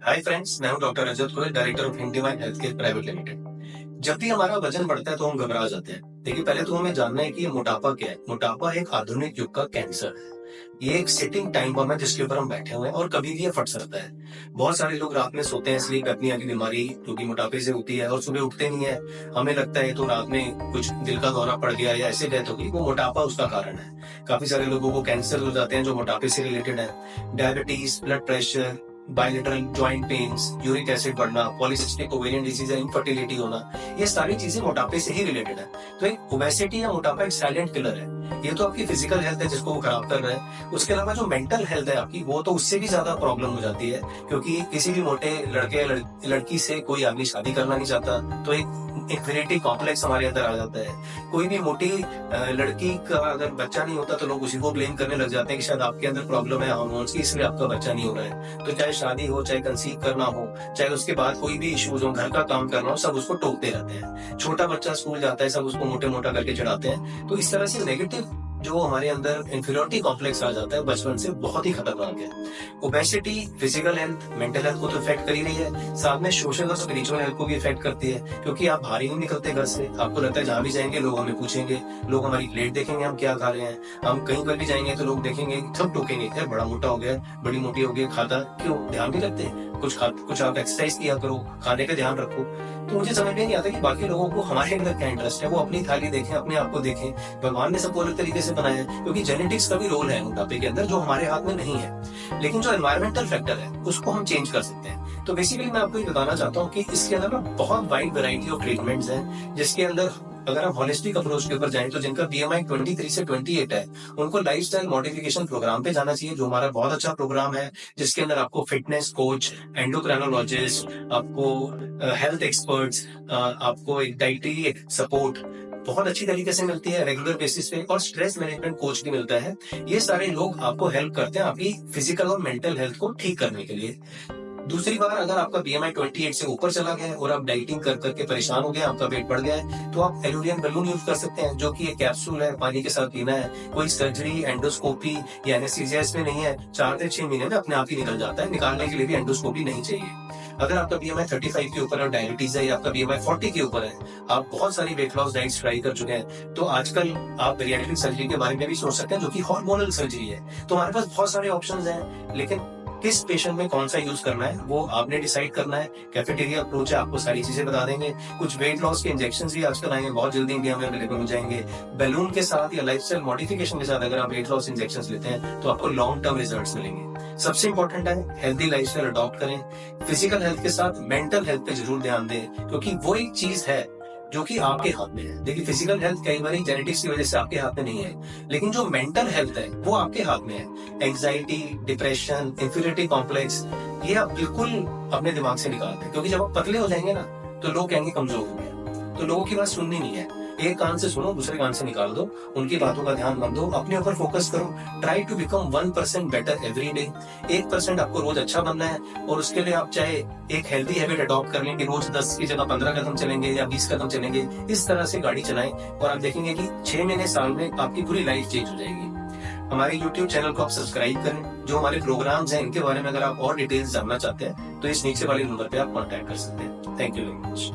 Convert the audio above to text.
हाय friends, मैं हूं doctor Rajat Goyal, director of हिंदुमाइन हेल्थ केयर प्राइवेट लिमिटेड। जब भी हमारा वजन बढ़ता है तो हम घबरा जाते हैं। देखिए, पहले तो हमें जानना है कि ये मोटापा क्या है। मोटापा एक आधुनिक युग का कैंसर है। ये एक सिटिंग टाइम बम है जिसके ऊपर हम बैठे हुए हैं और कभी भी ये फट सकता है। बहुत सारे लोग रात में सोते हैं, स्लीप एपनिया की बीमारी जो कि मोटापे से होती है, और सुबह उठते नहीं है। हमें लगता है तो रात में कुछ दिल का दौरा पड़ गया या ऐसे डेथ हो गई, वो मोटापा उसका कारण है। काफी सारे लोगों को कैंसर हो जाते हैं जो मोटापे से रिलेटेड है। Diabetes, blood pressure, bilateral joint pains, uric acid बढ़ना, पॉलीसिस्टिक ओवेरियन डिजीज या इनफर्टिलिटी होना, ये सारी चीजें मोटापे से ही रिलेटेड है। तो एक ओबेसिटी या मोटापा एक साइलेंट किलर है। ये तो आपकी फिजिकल हेल्थ है जिसको वो खराब कर रहा है। उसके अलावा जो मेंटल हेल्थ है आपकी, वो तो उससे भी ज्यादा प्रॉब्लम हो जाती है, क्योंकि किसी भी मोटे लड़के या लड़की से कोई आदमी शादी करना नहीं चाहता। तो एक इन्फीरियरिटी कॉम्प्लेक्स हमारे अंदर आ जाता है। कोई भी मोटी लड़की का अगर बच्चा नहीं होता तो लोग उसी को ब्लेम करने लग जाते हैं कि शायद आपके अंदर प्रॉब्लम है हार्मोन्स की, इसलिए आपका बच्चा नहीं हो रहा है। तो चाहे शादी हो, चाहे कंसीव करना हो, चाहे उसके बाद कोई भी इश्यूज हो, घर का काम करना हो, सब उसको टोकते रहते हैं। छोटा बच्चा स्कूल जाता है, सब उसको मोटे मोटा करके चढ़ाते हैं। तो इस तरह से नेगेटिव जो हमारे अंदर इन्फीरियरिटी कॉम्प्लेक्स आ जाता है बचपन से, बहुत ही खतरनाक है। Obesity physical health, mental health को तो इफेक्ट कर ही रही है, साथ में सोशल और स्पिरिचुअल हेल्थ को भी इफेक्ट करती है। क्योंकि आप बाहर ही नहीं निकलते घर से, आपको लगता है जहां भी जाएंगे लोग हमें पूछेंगे, लोग हमारी प्लेट देखेंगे हम क्या खा रहे हैं। हम कहीं पर भी जाएंगे तो लोग देखेंगे, सब टोकेंगे, यार बड़ा मोटा हो गया, बड़ी मोटी हो गई, खाता क्यों, ध्यान नहीं रखते। कुछ आप एक्सरसाइज किया करो, खाने पे ध्यान रखो। तो मुझे समझ में नहीं आता कि बाकी लोगों को हमारे अंदर क्या इंटरेस्ट है। वो अपनी थाली देखें, अपने आप को देखें। भगवान ने सबको अलग तरीके से बनाया है, क्योंकि जेनेटिक्स का भी रोल है मोटापे के अंदर, जो हमारे हाथ में नहीं है। लेकिन जो एनवायरमेंटल फैक्टर है उसको हम चेंज कर सकते हैं। तो बेसिकली मैं आपको ये बताना चाहता हूँ कि इसके अंदर ना बहुत वाइड वैरायटी ऑफ ट्रीटमेंट्स हैं, जिसके अंदर अगर हम होलिस्टिक अप्रोच के ऊपर जाएं तो जिनका बीएमआई 23 से 28 है, उनको लाइफस्टाइल मॉडिफिकेशन प्रोग्राम पे जाना चाहिए, जो हमारा बहुत अच्छा प्रोग्राम है, जिसके अंदर आपको फिटनेस कोच, एंडोक्राइनोलॉजिस्ट, आपको हेल्थ एक्सपर्ट्स, आपको एक डाइटरी सपोर्ट बहुत अच्छी तरीके से मिलती है रेगुलर बेसिस पे, और स्ट्रेस मैनेजमेंट कोच भी मिलता है। ये सारे लोग आपको हेल्प करते हैं आपकी फिजिकल और मेंटल हेल्थ को ठीक करने के लिए। दूसरी बार, अगर आपका बीएमआई 28 से ऊपर चला गया है और आप डाइटिंग कर करके परेशान हो गए, आपका वेट बढ़ गया है, तो आप एलुरियन बलून यूज कर सकते हैं, जो कि एक कैप्सूल है, पानी के साथ पीना है। कोई सर्जरी, एंडोस्कोपी या एनेस्थीसिया इसमें नहीं है। 4 से 6 महीने में अपने आप ही निकल जाता है। निकालने के लिए भी एंडोस्कोपी नहीं चाहिए। अगर आपका बीएमआई 35 के ऊपर है, डायबिटीज है, या आपका बीएमआई 40 के ऊपर है, आप बहुत सारी वेट लॉस डाइट्स ट्राई कर चुके हैं, तो आजकल आप बेरियाट्रिक सर्जरी के बारे में भी सोच सकते हैं, जो कि हार्मोनल सर्जरी है। तो हमारे पास बहुत सारे ऑप्शंस हैं, लेकिन किस पेशेंट में कौन सा यूज करना है वो आपने डिसाइड करना है। कैफेटेरिया अप्रोच है, आपको सारी चीजें बता देंगे। कुछ वेट लॉस के इंजेक्शन भी आजकल आएंगे, बहुत जल्दी इंडिया में अवेलेबल हो जाएंगे। बैलून के साथ या लाइफस्टाइल मॉडिफिकेशन के साथ अगर आप वेट लॉस इंजेक्शन लेते हैं तो आपको लॉन्ग टर्म रिजल्ट्स मिलेंगे। सबसे इंपॉर्टेंट है हेल्दी लाइफस्टाइल अडॉप्ट करें। फिजिकल हेल्थ के साथ मेंटल हेल्थ पे जरूर ध्यान दें, क्योंकि वो एक चीज है जो कि आपके हाथ में है। देखिए, फिजिकल हेल्थ कई बार जेनेटिक्स की वजह से आपके हाथ में नहीं है, लेकिन जो मेंटल हेल्थ है वो आपके हाथ में है। एंजाइटी, डिप्रेशन, इंफीरियरिटी कॉम्प्लेक्स, ये आप बिल्कुल अपने दिमाग से निकाल दें, क्योंकि जब आप पतले हो जाएंगे ना तो लोग कहेंगे कमजोर हो गए। तो लोगों की बात सुननी नहीं है। एक कान से सुनो, दूसरे कान से निकाल दो। उनकी बातों का ध्यान मत दो, अपने ऊपर फोकस करो। Try to become 1% better every day. 1% आपको रोज अच्छा बनना है, और उसके लिए आप चाहे एक हेल्दी हैबिट अडॉप्ट कर लें कि रोज 10 की जगह 15 कदम चलेंगे या 20 कदम चलेंगे। इस तरह से गाड़ी चलाएं और आप देखेंगे कि 6 महीने, साल में आपकी पूरी लाइफ चेंज हो जाएगी। हमारे YouTube चैनल को आप सब्सक्राइब करें। जो हमारे प्रोग्राम्स हैं इनके बारे में अगर आप और डिटेल्स जानना चाहते हैं तो इस नीचे वाले नंबर पे आप कॉन्टैक्ट कर सकते हैं। Thank you very much.